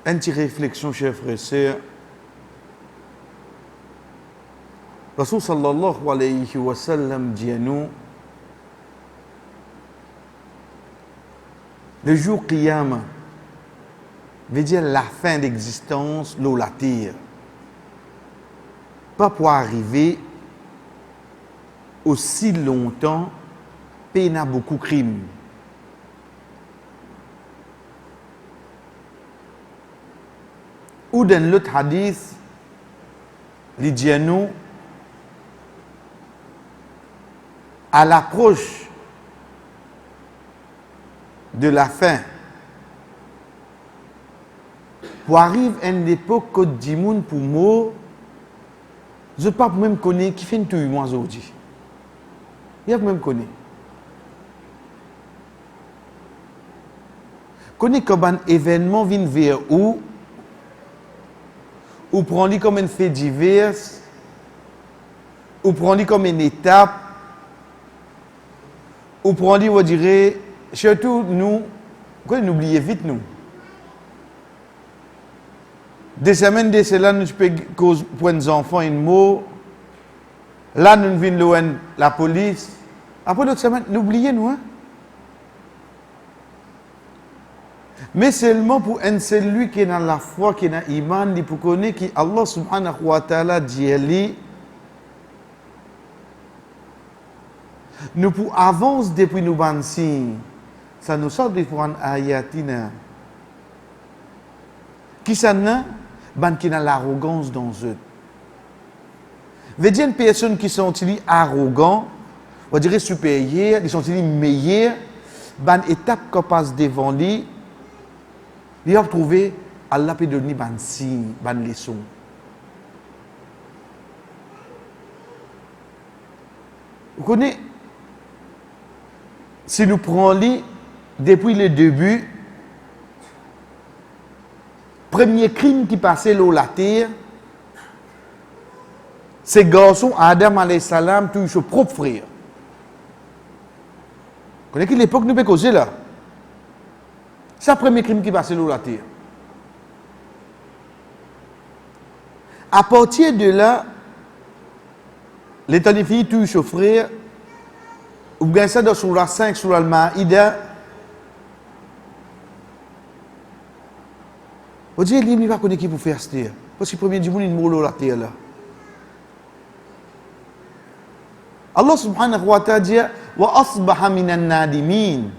Une petite réflexion, chers frères et sœurs. Rasul sallallahu alayhi wa sallam dit à nous, le jour Qiyamah veut dire la fin d'existence, l'eau la terre. Pas pour arriver aussi longtemps, peine a beaucoup de crimes. Ou dans l'autre hadith, il dit à nous, à l'approche de la fin, pour arriver à une époque que du monde pour moi, je ne peux pas même connaître qui fait une touille moi aujourd'hui. Il n'y a pas même connaître. Connaître comme un événement vient vers où, ou prendre comme un fait divers, ou prendre comme une étape, ou prendre, on dirait, surtout nous, n'oubliez vite nous. Des semaines de cela, nous pouvons pour nos enfants un mot. Là, nous venons loin la police. Après d'autres semaines, n'oubliez nous. Hein? Mais seulement pour un celui qui est dans la foi, qui est dans l'iman, pour connaître qui Allah subhanahu wa ta'ala dit, nous pour avancer depuis nos bandes signes, ça nous sort de prendre ayatina. Qui ça n'a? Ben qui a l'arrogance dans eux. Veut dire une personne qui sont arrogants, on dirait supérieurs, ils sont meilleurs, ben étape qu'on passe devant lui, il a trouvé Allah peut donner ban signe, ban leçon. Vous connaissez, si nous prenons lui depuis le début, premier crime qui passait l'eau la terre, c'est garçon Adam alayhi salam tout son propre frère. Vous connaissez l'époque nous peut causer là. C'est le premier crime qui passait l'eau la terre. À partir de là, l'état des filles tout son frère, ou bien ça dans Surah 5, Surah Al-Ma'ida, on dit, il ne va pas connaître qui pour faire ça. Parce que le premier du monde, il mourut la terre là. Allah subhanahu wa ta'ala dit, wa asbaha minan nadimin.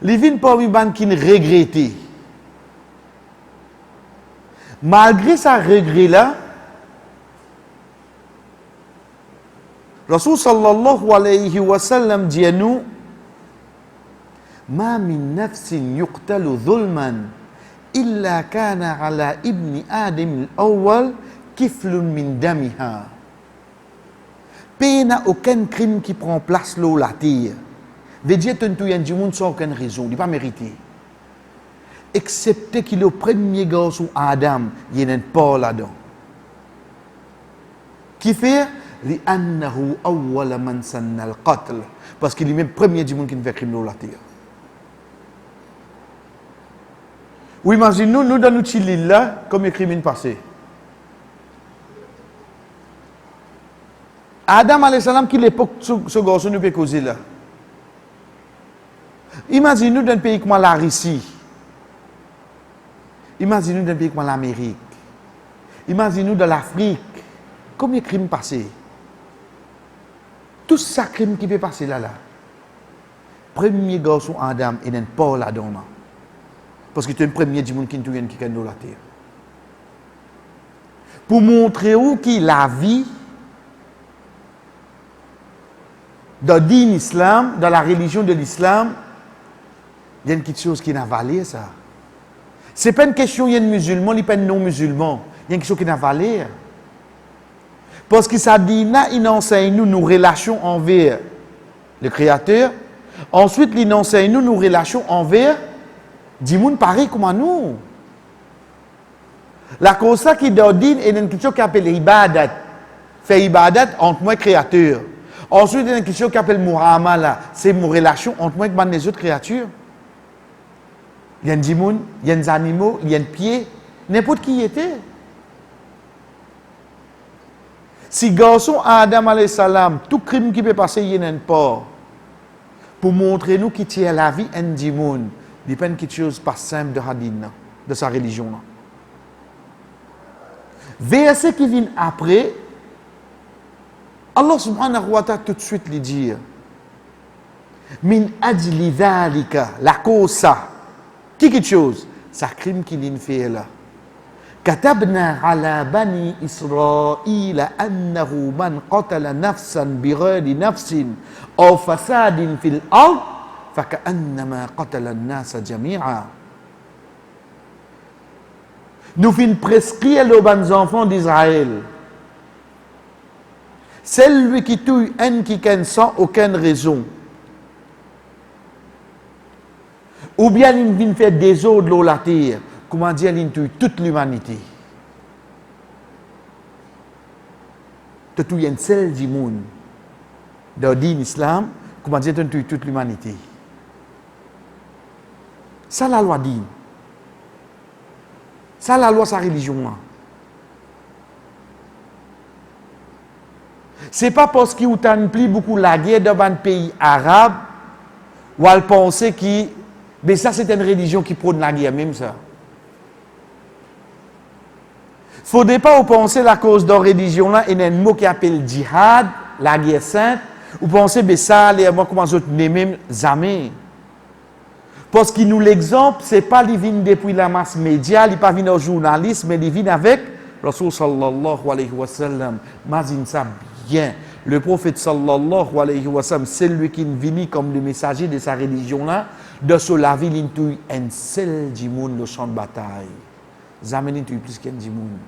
Les vignes parmi les qui regrettent. Malgré sa regret là, Rasul sallallahu alayhi wa sallam dit à nous, ma min nafsin yuqtalu dhulman. إلا كان على ابن آدم الأول كفل من دمها. Pays n'a aucun crime qui prend place l'eau la terre. Veut dire que tout y a du monde sans aucune raison, il n'est pas mérité. Excepté qu'il est le premier garçon Adam, il y a pas là-dedans. Qui fait لأنه أول من سن القتل. Parce qu'il est même premier du monde qui ne fait crime l'eau la terre. Ou imaginez-nous, nous dans notre île là, comme un crime passé. Adam alayhi salam, qui l'époque, ce garçon nous peut causer là. Imaginez-nous dans un pays comme la Russie. Imaginez-nous dans un pays comme l'Amérique. Imaginez-nous dans l'Afrique. Combien de crimes passés? Tout ça crime qui peut passer là. Premier garçon Adam, il n'est pas là-dedans. Parce que c'est le premier du monde qui est dans la terre. Pour montrer où qui la vie dans le din islam, dans la religion de l'islam, il y a quelque chose qui n'a valé ça. Ce n'est pas une question, il y a un musulman, il n'y a pas un non-musulman. Il y a quelque chose qui n'a valé. Parce que ça dit, il enseigne nous nos relations envers le Créateur. Ensuite, il enseigne nous nos relations envers du monde pareil comme nous. La cause qui d'ordine est une question qui appelle ibadat. Faire ibadat entre moi et créateur. Ensuite, il y a une question qui appelle muamala. C'est mon relation entre moi et les autres créatures. Il y a des gens, il y a des animaux, il y a des pieds, n'importe qui y était. Si garçon Adam alayhi salam, tout crime qui peut passer, il y a un pas. Pour montrer nous qui tient la vie en Jimoun, il n'y a pas quelque chose pas simple de Hadin, de sa religion. Verset qui vient après, Allah subhanahu wa ta'ala tout de suite lui dit Min ajli dhalika, la cause ça. Qui quelque chose? Ça crime qu'il a fait là. كتبنا على بني إسرائيل أنه من قتل نفسا بغير نفس أو فساد في الأرض فكأنما قتل الناس جميعا. Nous finissons prescrire aux bons enfants d'Israël. Celui qui tue un qui sans aucune raison. Ou bien il vient faire des eaux de l'eau la terre. Comment dire, il tue toute l'humanité. Tu tues un seul du monde. Dans l'islam, comment dire, tu tues toute l'humanité. Ça, la loi dit. Ça, la loi, sa religion. Ce n'est pas parce qu'il y a plus beaucoup la guerre dans un pays arabe où elle pensait que mais ça, c'est une religion qui prône la guerre, même ça. Il ne faudrait pas penser la cause de la religion là, il y a un mot qui appelle djihad, la guerre sainte, ou penser que ça, les moi comment je ne même jamais. Parce que nous l'exemple, ce n'est pas qu'il vient depuis la masse média, il n'est pas venu au journalisme, mais il vient avec Rasul sallallahu alayhi wa sallam. Mazin ça bien. Le prophète sallallahu alayhi wa sallam, c'est lui qui est venu comme le messager de sa religion là, de ce la ville, il tue un seul du monde le champ de bataille. Jamais il tue plus qu'un du monde.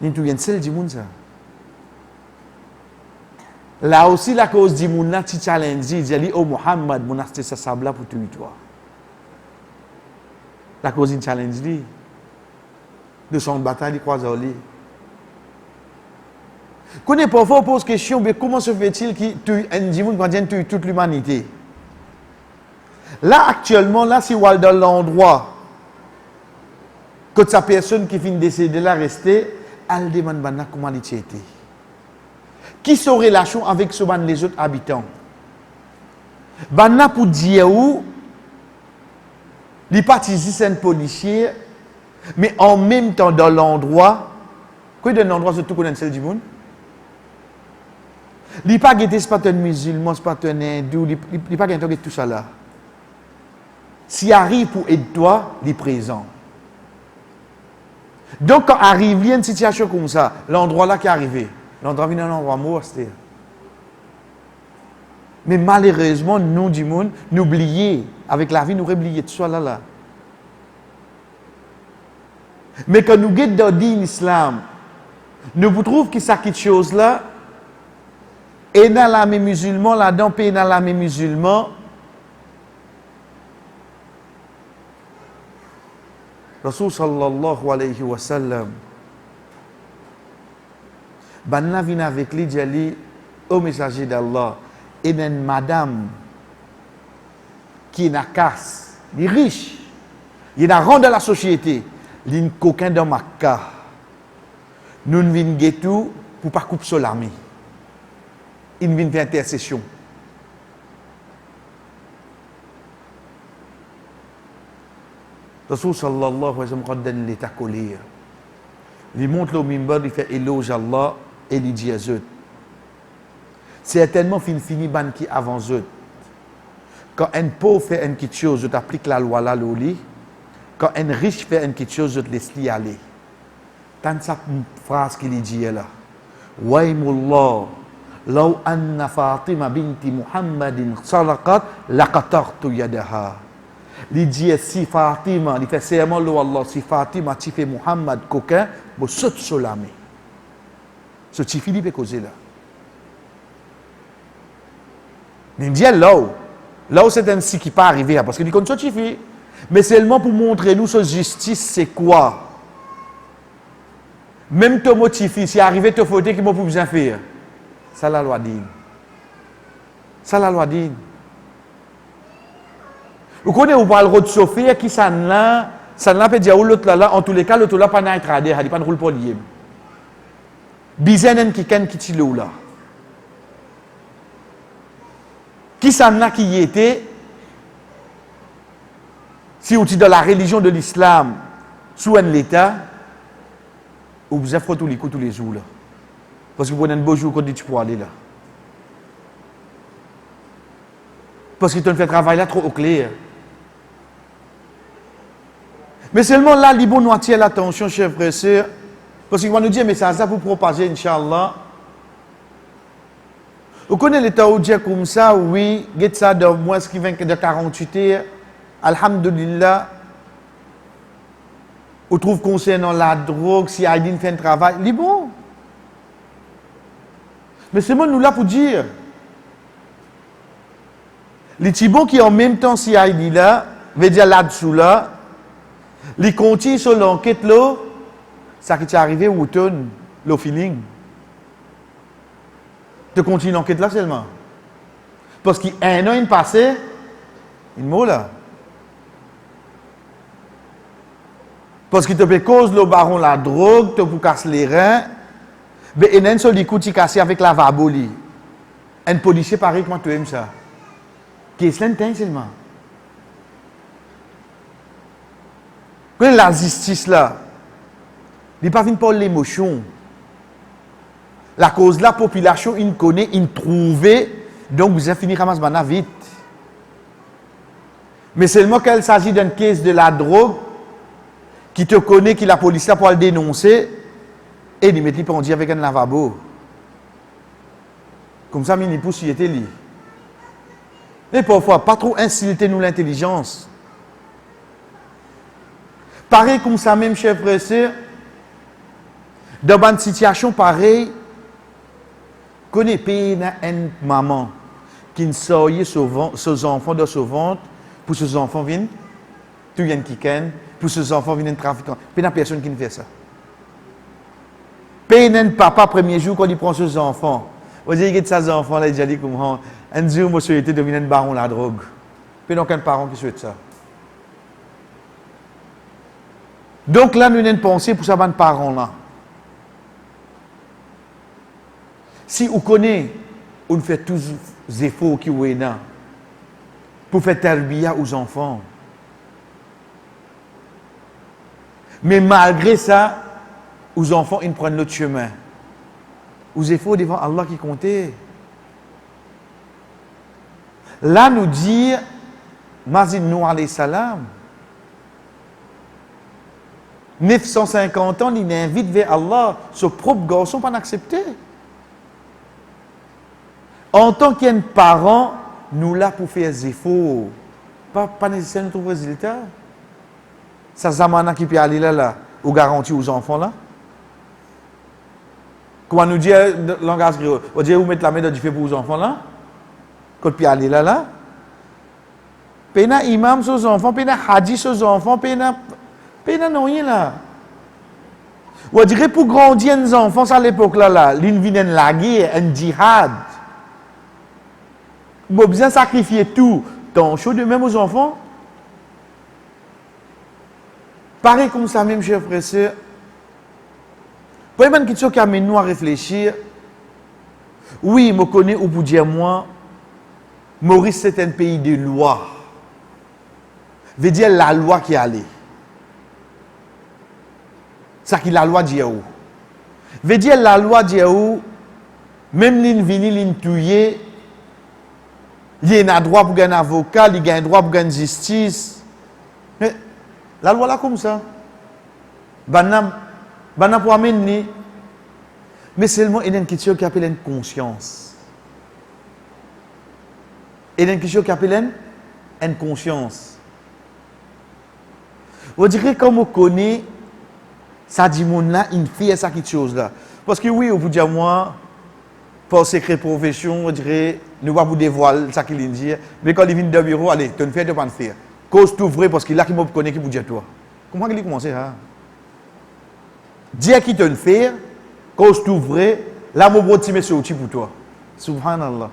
Il tue un seul du monde ça. Là aussi, la cause du monde, tu challenges, il dit, oh Muhammad, mon acheté sa sable pour tuer toi. La cause du challenge, de son bataille, il croise au lit. Quand on parfois pose la question, mais comment se fait-il qu'il tue un monde quand il tue toute l'humanité? Là, actuellement, là, si on est dans l'endroit, que sa personne qui finit de décéder là, rester, elle demande comment il a été. Qui sont relation avec les autres habitants? Banna pour dire où les partisans sont policiers, mais en même temps dans l'endroit, quoi d'un endroit surtout qu'on a celle du monde? Il n'y a pas de musulman, ce n'est pas un hindou, il n'y a pas de tout ça là. S'il arrive pour aider toi, il est présent. Donc quand arrive une situation comme ça, l'endroit là qui est arrivé, l'endroit vient un endroit mort, c'est. Mais malheureusement, nous du monde, nous oublions, avec la vie, nous oublions tout ça là. Mais quand nous guettons dans l'islam, nous trouvons que ça quelque chose là, et dans l'armée musulmane, là-dedans, et dans l'armée musulmane, Rasul sallallahu alayhi wa sallam, Banna vient avec lui, dit au messager d'Allah, et une madame qui est dans la casse, il est riche, il est dans le rang de la société, il est coquin dans ma cas. Nous ne venons pas tout pour ne pas couper sur l'armée. Il vient faire intercession. Rasul sallallahu alayhi wa sallam donne l'état colère. Il monte le mimbar, il fait éloge à Allah et il dit à eux. Certainement, fini ban qui avant eux. Quand un pauvre fait une petite chose, je t'applique la loi là, l'oli. Quand un riche fait une petite chose, je te laisse l'y aller. Tant cette phrase qu'il dit là. Waymullah. لو أن فاطمة بنت محمد سرقت لقطعت يدها. Il dit si Fatima, il fait serment à Allah, si Fatima tu fais Muhammad coquin, vous saute sur la main. Ce petit Philippe est causé là. Mais il dit là où c'est ainsi qui peut arriver, parce qu'il dit qu'on se fait. Mais seulement pour montrer nous ce justice, c'est quoi? Même te motiver, si arrivé te faut qu'il m'a pour bien faire. Ça la loi dit. Ça la loi dit. Vous connaissez, vous parlez de Sophie, qui ça là peut dire l'autre là, en tous les cas, l'autre là, pas n'a pas il pas de rôle pour lier. Bizen qui ken qui tilo là. Qui ça là qui y était, si vous êtes dans la religion de l'islam, sous l'État, vous avez tous les coups tous les jours là. Parce que vous prenez un beau jour quand tu peux aller là. Parce qu'ils te fait travail là trop au clair. Mais seulement là, il faut nous attirer l'attention, chers frères et sœurs, parce qu'ils vont nous dire, mais ça pour propager, Inch'Allah. Vous connaissez l'état où dire comme ça, oui, get ça de moins qui vient de 48 heures, Alhamdulillah. On trouve concernant la drogue, si Aïdine fait un travail, il est bon. Mais c'est moi nous là pour dire. Les tibons qui en même temps si Aïdine là, veut dire là-dessous là, les continuent sur l'enquête là, ça qui est arrivé au automne, le feeling. Tu continues l'enquête là seulement. Parce qu'un an il passé, il mot là. Parce qu'il te fait cause le baron la drogue, te pour casser les reins, mais il y a un seul coup qui cassé avec la vaboli. Un policier pareil comment tu aimes ça. Qui est l'intérêt seulement. La justice là, il n'est pas venu par l'émotion. La cause de la population, il connaît, il trouve, donc vous avez fini ramasse bana vite. Mais seulement qu'il s'agit d'une caisse de la drogue, qui te connaît, qui la police là pour le dénoncer, et il met les pendus avec un lavabo. Comme ça, il pousse, il était lié. Et parfois, pas trop insulter nous l'intelligence. Pareil comme ça, même, chers frères et sœurs, dans une situation pareille, connaît une maman qui ne sort ses enfants de ce ventre, pour ses enfants viennent, tu viens qui ken, pour ses enfants viennent trafiquants. Il n'y a personne qui ne fait ça. Il un papa, premier jour, quand il prend ses enfants, vous dites que ses enfants, là, il dit comment, un jour, monsieur était devenu un baron la drogue. Il n'y a aucun parent qui souhaite ça. Donc là, nous avons une pensée pour ces parents-là. Si vous connaissez, on fait tous les efforts qui sont là pour faire terbiya aux enfants. Mais malgré ça, aux enfants, ils prennent l'autre chemin. Aux efforts devant Allah qui comptait. Là, nous dire, Mazin Nuh alayhi salam, 950 ans, il invite vers Allah, son propre garçon, pas accepté. En tant qu'un parent, nous là pour faire des efforts. Pas nécessairement trouver des résultats. Ça, zamana qui peut aller là, ou garantir aux enfants là. Comment nous dire, langage créole, on dit, vous mettez la main dans du feu pour les enfants là. Quand peut aller là. Pena imam sur les enfants, pena hadith sur les enfants, pena non rien là. On dirait pour grandir les enfants à l'époque là, l'une vient la guerre, un djihad. On a besoin de sacrifier tout. Tant chaud de même aux enfants. Pareil comme ça même, chers frères et sœurs. Pour une question qui amène nous à réfléchir. Oui, je connais ou pour dire moi, Maurice c'est un pays de loi. Veut dire la loi qui est allée. Ça qui est la loi d'Yahou. Veut dire la loi d'Yahou, même l'in vini, l'in tuye, il a droit pour un avocat, il a droit pour une justice. Mais la loi là comme ça. Banam pour amener. Mais seulement il y a une question qui appelle une conscience. Il y a une question qui appelle une conscience. On dirait comme on connaît, ça dit mon là, il fait ça quelque chose là. Parce que oui, on peut dire moi, par secret profession, on dirait, nous va vous dévoiler ça qu'il dit. Mais quand il vient de bureau, allez, tu ne fais pas de faire. Cause tout vrai parce qu'il a qui me connaît qui vous dit toi. Comment il commence ça? Dire qui te le fait, cause tout vrai, là, mon bon petit sur pour toi. Subhanallah.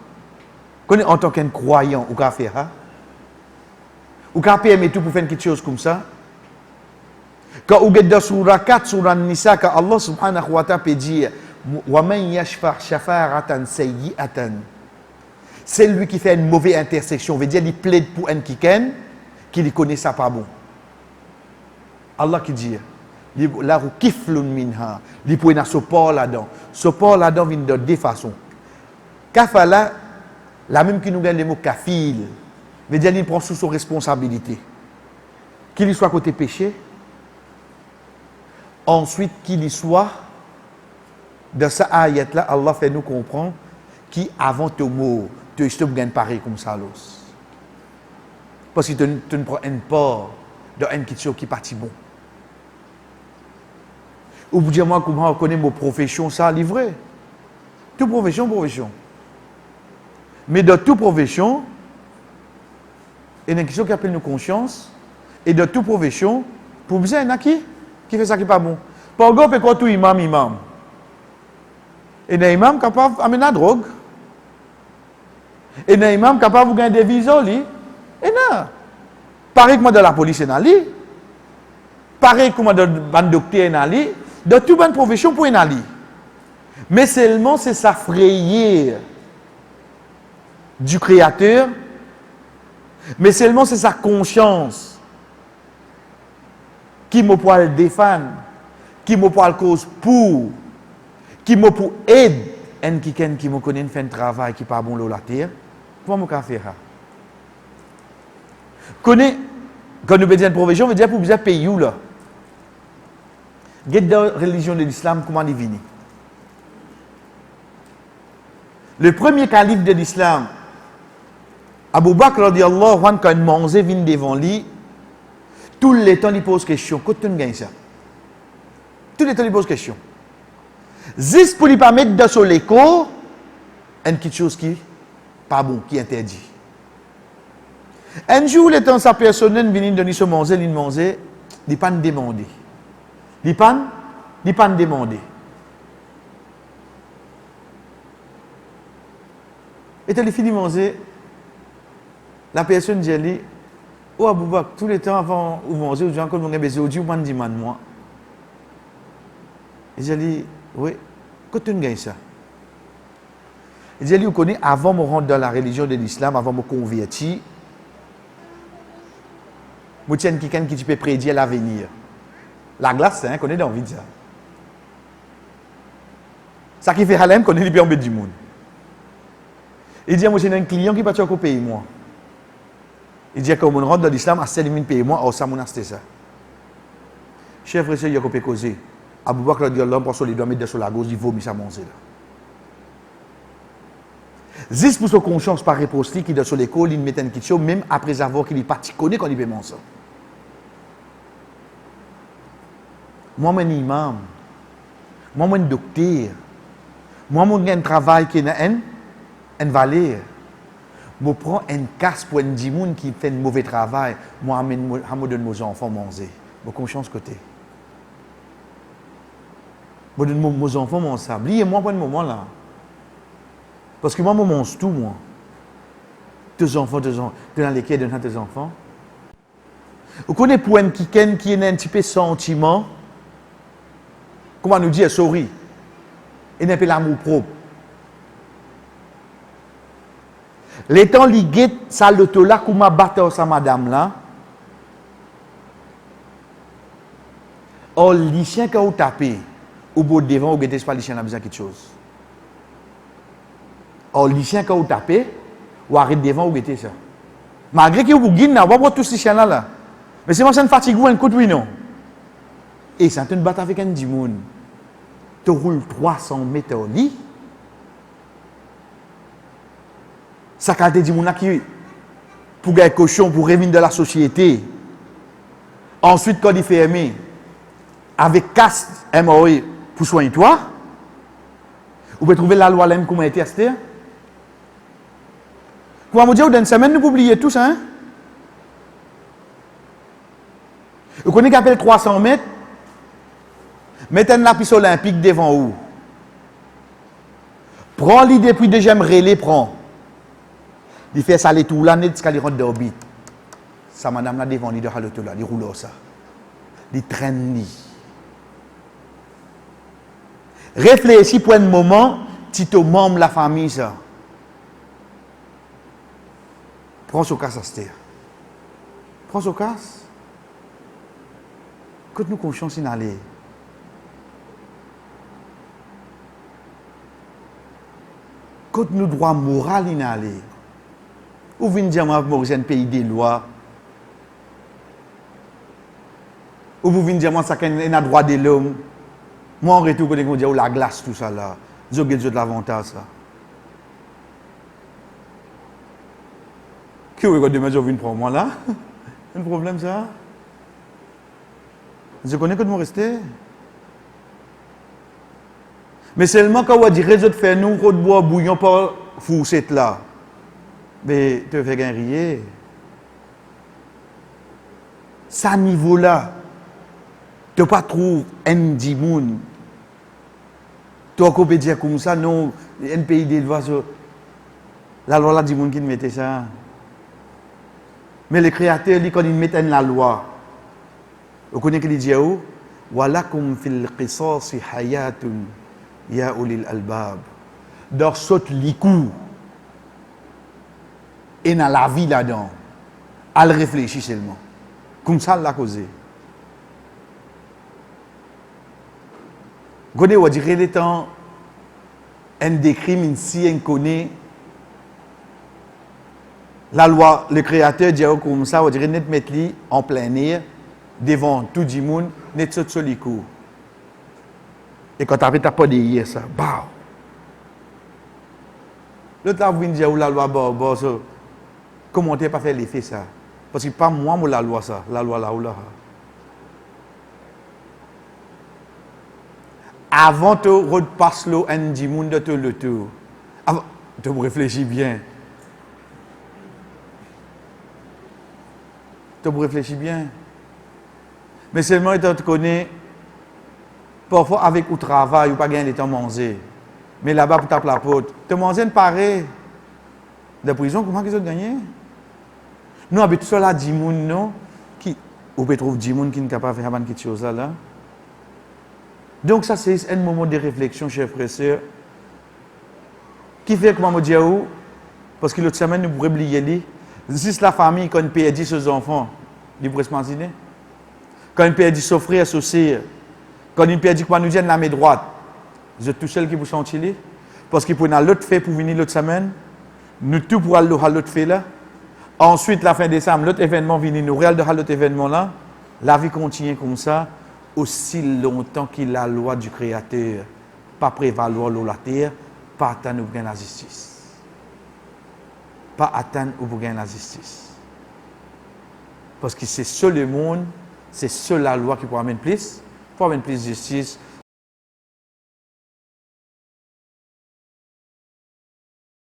En tant qu'un croyant, ou qu'à faire, Ou quand permet tout pour faire quelque chose comme ça. Quand vous êtes dans surah 4, surah Nisa, quand Allah subhanahu wa ta'ala peut dire وَمَنْ يَشْفَعْ شَفَاعَةً سَيِّئَةً. C'est lui qui fait une mauvaise intersection. Veut dire, il plaide pour un qui ne connaît ça pas bon. Allah qui dit, là où kiflun minha, il peut y avoir ce port là-dedans. Ce port là-dedans vient de deux façons. Kafala, la même qui nous donne le mot kafil, veut dire, il prend sous son responsabilité. Qu'il y soit côté péché, ensuite qu'il y soit, dans cette ayat-là, Allah fait nous comprendre qui avant te mot, tu es pareil comme ça. Parce que tu ne prends une part dans une question qui est partie bon. Ou vous dire moi comment on connaît mon profession, ça livré. Toute profession. Mais dans toute profession, il y a une question qui appelle nos conscience. Et dans toute profession, pour vous dire, il y en a qui fait ça qui n'est pas bon. Par exemple, quand tout imam. Et un imam capable d'amener la drogue. Et un imam capable de gagner des visas. Et non. Pareil que moi dans la police, et pareil que moi dans le docteur, dans toute bonne profession pour aller. Mais seulement c'est sa frayeur du Créateur. Mais seulement c'est sa conscience qui me peut le défendre, qui me peut le cause pour, qui me peut aider, et qui me connaît fait un travail qui n'est pas bon dans la terre, pour me faire ça. Quand nous disons une profession, on veut dire pour vous payer où là. Dans la religion de l'islam, comment il vient? Le premier calife de l'islam, Abu Bakr radiallahu anhu, quand il mangeait, vient devant lui, tout le temps il pose question. Quand tu gagnes ça? Tout le temps il pose question. Juste pour ne pas mettre dans son écho, une petite chose qui n'est pas bon, qui est interdit. Un jour, le temps sa personne vient donner ce manger, il ne dit pas demander. Il ne pas demander. Et quand il finit de manger, la personne dit, oh Aboubak, tout le temps avant de manger, vous avez encore besoin de vous dire, moi. Et j'ai dit, oui, quand tu gagnes ça? Et j'ai dit, vous connaissez, avant de me rendre dans la religion de l'islam, avant de me convertir, je tiens quelqu'un qui peut prédire l'avenir. La glace, hein, qu'on est dans le vide. Ça qui fait Halem, qu'on est libéré en bête du monde. Il dit, moi, j'ai un client qui va te payer moi. Il dit, quand on rentre dans l'islam, à 7 000 payer moi, alors ça, mon acheté ça. Chef, frère, il y a coupé causé. Abou Bakr dit, Allah, pour il doit mettre sur la gauche, il vomit ça manger là. Juste pour sa conscience par réponse, qui est sur l'école, il met une question, même après avoir qu'il est parti connaît quand il peut manger ça. Moi, je suis un imam. Moi, je suis un docteur. Moi, je un travail qui a une valeur. Je prends une casse pour un dimoun qui fait un mauvais travail. Moi, je donne mes enfants manger. Je conscience côté. Je donne mes enfants manger. Oubliez-moi pour un moment là. Parce que moi, je mange tout, moi. Tes enfants, dans lesquels donner tes enfants. Vous connaissez pour un qui a un petit peu sentiment. Comment nous dire sorry? Et n'est pas l'amour propre. Les temps ligués, ça l'auto là, comment battre sa madame là. Or, les chiens quand vous tapez, au bout devant, vous ne pas les chiens là besoin de quelque chose. Or, les chiens quand vous tapez, vous arrêtez devant, vous mettez ça. Malgré que vous guidez, vous ne tous ces chiens là. Mais c'est moi, ça ne fatigue vous un coup de oui, non. Et ça te bat avec un dimoun. Tu roules 300 mètres au lit. Ça quand des dimoun qui pour gagner cochon, pour revenir de la société. Ensuite, quand il fait aimer, avec caste MOE pour soigner toi, vous pouvez trouver la loi LEM comment était achetée. Comment vous dire, dans une semaine, nous pouvons oublier tout ça. Hein? Vous connaissez qu'appelle 300 mètres? Mettez une lapis olympique devant vous. Prends l'idée, puis déjà me relais, prends. Il fait ça les tout l'année jusqu'à les rendre d'orbite. sa madame là devant lui de l'auto là, il roule ça. Il traîne lui. Réfléchis pour un moment, tu te membre la famille ça. Prends ce casse à cette terre. Prends ce casse. Quand nous confiance in aller. Quand nous droit moral in aller. Ou venez dire moi Maurice un pays des lois. Ou vous venez dire moi ça un droit de l'homme. Moi en retour quand on dit la glace tout ça là. J'ai de l'avantage ça. Qui regarde demain je viens prendre moi là? Un problème ça? Je connais que nous rester. Mais seulement quand on dit réseau de faire nous, qu'on boit bouillon par fourchette là. Mais tu fais gagner. Ça niveau là. Tu pas trouvé un dimoun. Tu peux dire comme ça, non, un pays d'élevage, la loi là, dimoun qui mettait ça. Mais les créateurs, quand ils mettent la loi, vous connaissez qu'il dit où? Walakum fil qisasi hayatun ya ulil albab. Dans saute likou. Et dans la vie là-dedans. Elle réfléchit seulement. Comme ça, elle l'a causé. Vous connaissez, on dirait les temps, un des crimes ici, on connaît. La loi, le créateur dit comme ça, on dirait net mettre lui en plein air, devant tout le monde, net saute sur les coups. Et quand tu as pas de hier, ça, bah. L'autre là, vous venez dire, la loi, bah, ça. Comment tu n'as pas fait l'effet ça? Parce que pas moi, la loi, ça. La loi là, ou là. Avant de repasser l'eau, un dit monde de te le tour. Avant, tu réfléchis bien. Tu réfléchis bien. Mais seulement, tu connais, parfois avec au travail, ou pas gagner le temps de manger. Mais là-bas, pour taper la porte, tu manges une pareille. De prison, comment ils ont gagné? Nous, avec cela, 10 personnes, non? Ou peut trouver 10 personnes qui ne sont pas capables de faire quelque chose là. Donc, ça, c'est un moment de réflexion, chers frères et sœurs, qui fait, comment me dire, parce que l'autre semaine, nous pourrions oublier, juste la famille, quand une perdit ses enfants, ils pourraient se imaginer. Quand une perdit son frère, son sœur, quand une perdit, comment nous dit, la main droite, vous êtes tout seul qui vous sentez, parce qu'il prennent l'autre fait pour venir l'autre semaine, nous tout pour aller à l'autre fait là. Ensuite, la fin décembre, l'autre événement vient, nous réel de l'autre événement là. La vie continue comme ça, aussi longtemps que la loi du Créateur pas prévaloir la terre, pas atteindre ou gagner la justice. Pas atteindre ou gagner la justice. Parce que c'est seul le monde, c'est seule la loi qui peut amener plus de justice,